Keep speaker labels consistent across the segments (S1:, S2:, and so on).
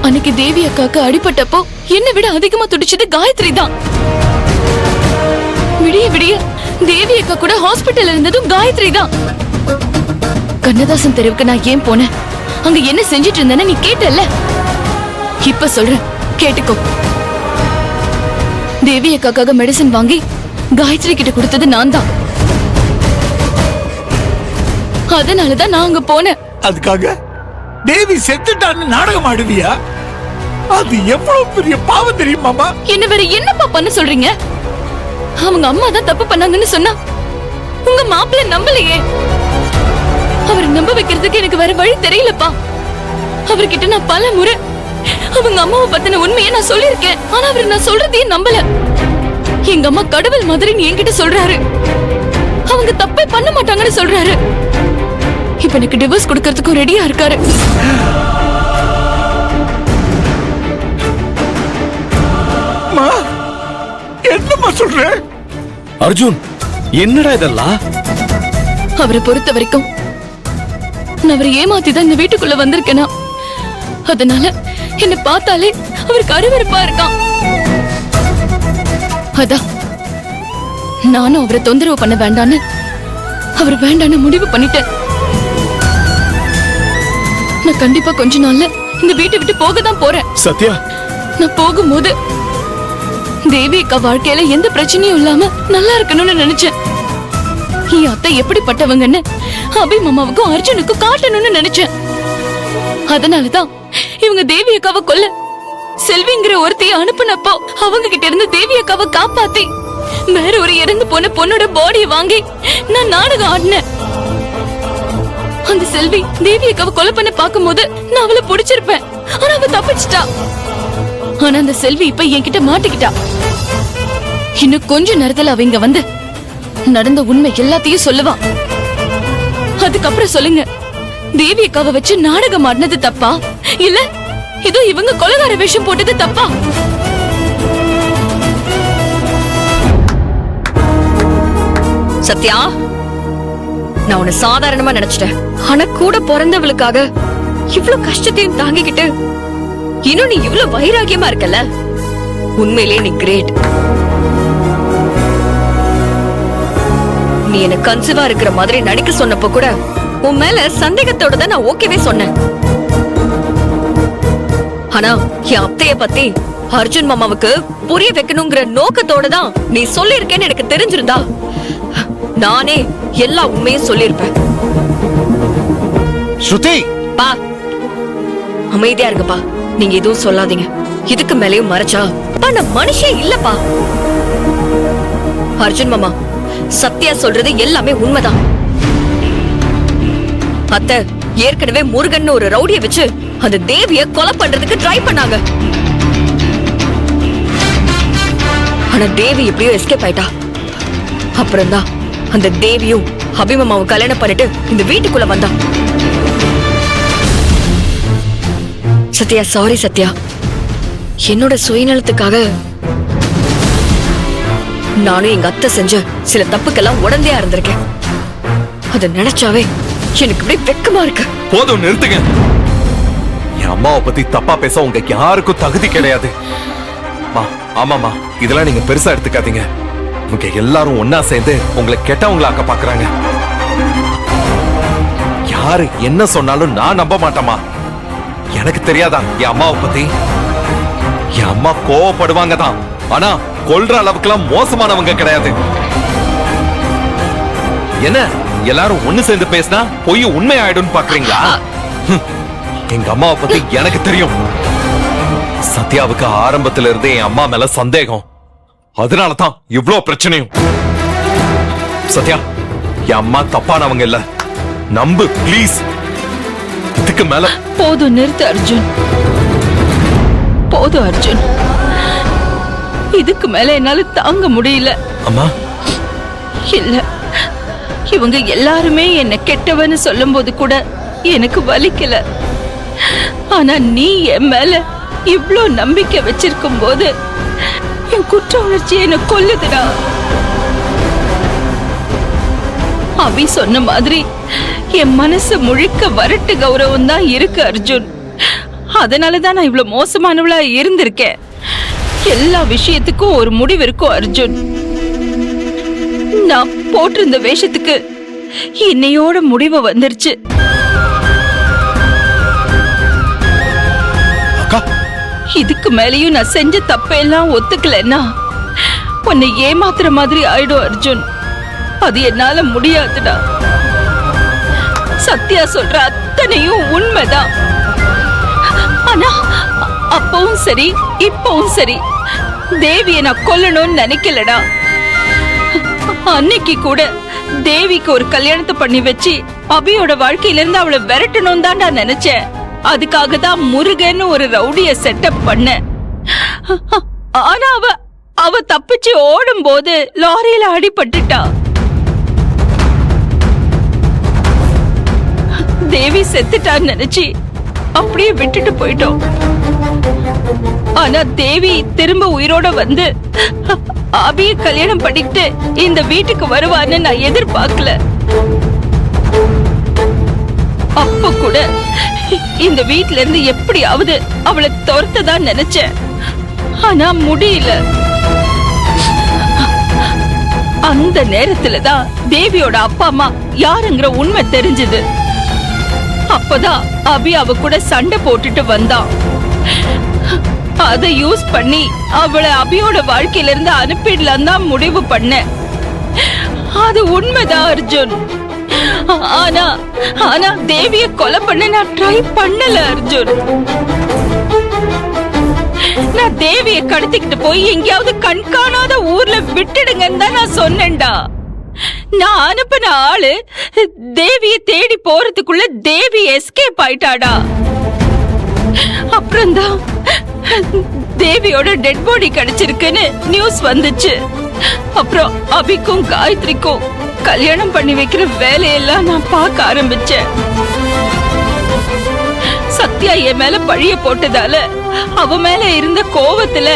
S1: அன்னைக்கு தேவி அக்காக்கு அடிபட்டப்போ என்னை விட அதிகமா துடிச்சது காயத்ரி தான். விடிய விடிய தேவி அக்கா கூட ஹாஸ்பிட்டல் இருந்ததும் காயத்ரி தான். கண்ணதாசன் தெருவுக்கு நான் ஏன் போனேன், அங்க என்ன செஞ்சிட்டு இருந்தேன்னு நீ கேட்டல்ல, இப்ப சொல்றேன் கேட்டுக்கோ. தேவி அக்காக்காக மெடிசன் வாங்கி காயத்ரி கிட்ட கொடுத்தது நான் தான். அதனாலதான் நான் அங்க போனேன்.
S2: அதுக்காக தேவி செத்துட்டான்னு நாடகம் ஆடுவியா? அது எவ்வளவு பெரிய பாவம் தெரியுமாமா?
S1: என்ன வேற என்னப்பா பண்ண சொல்றீங்க? அவங்க அம்மா தான் தப்பு பண்ணாங்கன்னு சொன்னா உங்க மாப்பிள்ளை நம்பலையே. அவரை நம்ப வைக்கிறதுக்கு எனக்கு வேற வழி தெரியலப்பா. அவர்கிட்ட நான் பல முறை அவங்க அம்மாவை பத்தின உண்மையை நான் சொல்லியிருக்கேன். ஆனா அவர் நான் சொல்றதையும் நம்பல. எங்க அம்மா கடவுள் மாதிரின்னு என்கிட்ட சொல்றாரு. அவங்க தப்பே பண்ண மாட்டாங்கன்னு சொல்றாரு. இப்ப எனக்கு டிவோர்ஸ் கொடுக்கறதுக்கும் ரெடியா இருக்காரு.
S2: என்னமா சொல்ற?
S3: அர்ஜுன், என்னடா இதெல்லாம்?
S1: அவரை பொறுத்த வரைக்கும் நான் அவரை ஏமாத்திதான் இந்த வீட்டுக்குள்ள வந்திருக்கேனா, அதனால என்ன பார்த்தாலே அவருக்கு அருவருப்பா இருக்கான். அதான் நானும் அவரை தொந்தரவு பண்ண வேண்டான்னு அவர் வேண்டான்னு முடிவு பண்ணிட்டேன். நான் கண்டிப்பா கொஞ்ச நாள்ல இந்த வீட்டை விட்டு போக தான் போறேன்.
S3: சத்யா,
S1: நான் போகும்போது தேவி அக்கா வாழ்க்கையில எந்த பிரச்சனையும் இல்லாம நல்லா இருக்கணும்னு நினைச்சேன். என் அத்தை எப்படிப்பட்டவங்கன்னு அபி மாமாவுக்கும் அர்ஜுனுக்கும் காட்டணும்னு நினைச்சேன். அதனாலதான் இவங்க தேவி அக்காவை கொல்ல செல்விங்கிற ஒருத்தைய அனுப்புனப்போ அவங்க கிட்ட இருந்து தேவி அக்காவை காப்பாத்தி வேற ஒரு இறந்து போன பொண்ணோட பாடியை வாங்கி நான் நாடகம் ஆடினேன். அந்த செல்வி தேவி அக்காவை கொலை பண்ண பாக்கும் போது நான் அவளை பிடிச்சிருப்பேன். ஆனா அவ தப்பிச்சிட்டா. ஆனா அந்த செல்வி இப்ப என்கிட்ட மாட்டிக்கிட்டா. இன்னும் கொஞ்ச நேரத்துல அவ இங்க வந்து நடந்த உண்மை எல்லாத்தையும் சொல்லுவா. அதுக்கப்புறம் சொல்லுங்க, தேவி அக்காவை வச்சு நாடகம் ஆடினது தப்பா, இல்ல இதோ இவங்க கொலைகார வேஷம் போட்டது தப்பா?
S4: சத்யா, நான் உன்னை சாதாரணமா நினைச்சிட்டேன். ஆனா கூட பிறந்தவளுக்காக இவ்வளவு கஷ்டத்தையும் தாங்கிக்கிட்டு இன்னும் நீ இவ்வளவு வைராகியமா இருக்கல. உண்மையிலே நீ கிரேட். நீ என்ன கன்சீவா இருக்கிற மாதிரி நடிக்க சொன்னப்போ கூட உன் மேல சந்தேகத்தோட தான் நான் ஓகேவே சொன்னேன். ஆனா என் அத்தைய பத்தி அர்ஜுன் மாமாவுக்கு புரிய வைக்கணுங்கிற நோக்கத்தோட தான் நீ சொல்லிருக்கேன்னு எனக்கு தெரிஞ்சிருந்தா நானே எல்லா உண்மையும் சொல்லிருப்பேன்.
S3: ஸ்ருதி,
S4: பா அமைதியா இருங்கப்பா. நீங்க எதுவும் சொல்லாதீங்க. இதுக்கு மேலேயும் மறைச்சா நான் மனுஷே இல்லப்பா. அர்ஜுன் மாமா, சத்யா சொல்றது எல்லாமே உண்மைதான். அத்தை ஏற்கனவே முருகன் ஒரு ரவுடிய வச்சு அந்த தேவிய கொலை பண்றதுக்கு ட்ரை பண்ணாங்க. ஆனா தேவி எப்படியோ எஸ்கேப் ஆயிட்டா. அப்புறம்தான் அந்த தேவியும் அபிமாமாவும் கல்யாணம் பண்ணிட்டு இந்த வீட்டுக்குள்ள வந்தா. சத்யா, சாரி சத்யா. என்னோட சுயநலத்துக்காக நானும் எங்க அத்தை செஞ்ச சில தப்புக்கெல்லாம் உடந்தையா இருந்திருக்கேன். அத நினைச்சாவே எனக்கு இப்படி வெக்கமா இருக்கு.
S3: போதும், நிறுத்துங்க. என் அம்மாவை பத்தி தப்பா பேச உங்க யாருக்கும் தகுதி கிடையாது. ஆமாமா, இதெல்லாம் நீங்க பெருசா எடுத்துக்காதீங்க. உங்க எல்லாரும் ஒன்னா சேர்ந்து உங்களை கெட்டவங்கள ஆக்க பாக்குறாங்க. யாரு என்ன சொன்னாலும் நான் நம்ப மாட்டேமா. எனக்கு தெரியாதா என் அம்மாவை பத்தி? என் அம்மா கோவப்படுவாங்க தான், ஆனா கொல்ற அளவுக்குலாம் மோசமானவங்க கிடையாது. என்ன எல்லாரும் ஒண்ணு சேர்ந்து பேசினா பொய் உண்மை ஆயிடும் பாக்குறீங்களா? எங்க அம்மாவை பத்தி எனக்கு தெரியும். சத்யாவுக்கு ஆரம்பத்துல இருந்தே என் அம்மா மேல சந்தேகம். அதனாலதான் இவ்ளோ பிரச்சனையும். சத்யா, என் அம்மா தப்பானவங்க இல்ல, நம்பு ப்ளீஸ். இதுக்கு மேல
S1: போதும், நிறுத்து அர்ஜுன். போதும் அர்ஜுன், இதுக்கு மேல என்னால தாங்க முடியல.
S3: அம்மா
S1: இல்ல, இவங்க எல்லாருமே என்ன கெட்டவன்னு சொல்லும் போது கூட எனக்கு வலிக்கல. ஆனா நீ என் மேல இவ்ளோ நம்பிக்கை வச்சிருக்கும் போது என் குற்ற உணர்ச்சி என்ன கொல்லுதுடா. அபி சொன்ன மாதிரி என் மனசு முழுக்க வரட்டு கௌரவம் தான் இருக்கு அர்ஜுன்.
S5: அதனாலதான் நான் இவ்வளவு மோசமானவளா இருந்திருக்கேன். எல்லா விஷயத்துக்கும் ஒரு முடிவு இருக்கும் அர்ஜுன். நான் போட்டிருந்த வேஷத்துக்கு இன்னையோட முடிவு வந்துருச்சு.
S2: அக்கா,
S5: இதுக்கு மேலயும் நான் செஞ்ச தப்பெல்லாம் ஒத்துக்கலன்னா உன்னை ஏமாத்துற மாதிரி ஆயிடும் அர்ஜுன். அது என்னால முடியாதுடா. சத்யா சொல்ற அத்தனையும் உண்மைதான். ஆனா அப்பவும் சரி இப்பவும் சரி தேவியை நான் கொல்லணும்னு நினைக்கலடா. அன்னைக்கு கூட தேவிக்கு ஒரு கல்யாணத்தை பண்ணி வச்சு அபியோட வாழ்க்கையில இருந்து அவளை விரட்டணும் தான்டா நினைச்சேன். அதுக்காக தான் முருகன் ஒரு ரவுடிய செட்டப் பண்ண. ஆனா அவ தப்பிச்சு ஓடும் போது லாரியில அடிபட்டுட்டா. தேவி செத்துட்டான்னு நினைச்சு அப்படியே விட்டுட்டு போயிட்டோம். ஆனா தேவி திரும்ப உயிரோட வந்து அபிய கல்யாணம் பண்ணிட்டு இந்த வீட்டுக்கு வருவான்னு நான் எதிர்பார்க்கல. அப்ப கூட இந்த வீட்ல இருந்து எப்படியாவது அவளை துரத்ததான் நினைச்சேன். ஆனா முடியல. அந்த நேரத்துலதான் தேவியோட அப்பா அம்மா யாருங்கிற உண்மை தெரிஞ்சது. அப்பதான் அபி அவ கூட சண்டை போட்டுட்டு வந்தான். அதை யூஸ் பண்ணி அவளை அபியோட வாழ்க்கையில இருந்து அனுப்பிடலாம் தான் முடிவு பண்ண. அது உண்மைதான் அர்ஜுன். ஆனா தேவிய கொலை பண்ண நான் ட்ரை பண்ணல அர்ஜுன். நான் தேவிய கடத்திக்கிட்டு போய் எங்கேயாவது கண்காணாத ஊர்ல விட்டுடுங்கன்னு தான் நான் சொன்னேன்டா. நான் அனுப்பின ஆளு தேவிய தேடி போறதுக்குள்ள தேவி எஸ்கேப் ஆயிட்டாடா. அப்புறம்தான் தேவியோட டெட் பாடி கிடைச்சிருக்குன்னு நியூஸ் வந்துச்சு. அப்புறம் அபிக்கும் காயத்ரிக்கும் கல்யாணம் பண்ணி வைக்கிற வேலையெல்லாம் நான் பார்க்க ஆரம்பிச்சேன். சத்யா என் மேல பழிய போட்டதால அவ மேல இருந்த கோவத்துல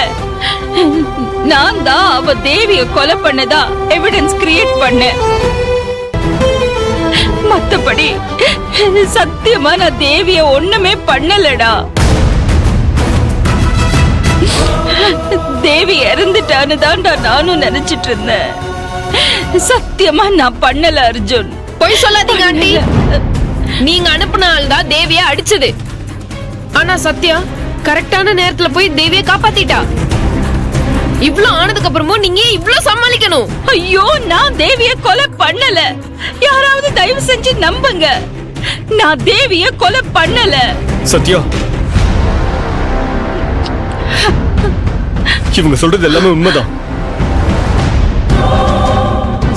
S5: நான் தான் அவ தேவிய கொலை பண்ணதா எவிடன்ஸ் கிரியேட் பண்ணேன். மத்தபடி சத்தியமா நான் தேவிய ஒண்ணுமே பண்ணலடா. தேவி இறந்துட்டான்னு தான்டா நானும் நினைச்சிட்டு இருந்தேன். சத்தியமா நான் பண்ணல அர்ஜுன்.
S4: போய் சொல்லாதீங்க ஆண்டி. நீங்க அனுப்புன ஆள் தான் தேவிய அடிச்சது. ஆனா சத்யா கரெக்டான நேரத்துல போய் தேவிய காப்பாத்திட்டா. இவ்ளோ ஆனதுக்கு அப்புறமும் நீங்க இவ்ளோ சமாளிக்கணும்.
S5: ஐயோ, நான் தேவிய கொலை பண்ணல. யாராவது தயவு செஞ்சு நம்புங்க, நான் தேவிய கொலை பண்ணல.
S6: சத்யா, இவங்க சொல்றது எல்லாமே உண்மைதான்.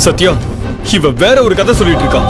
S6: சத்யா, இவ வேற ஒரு கதை சொல்லிட்டு இருக்கா.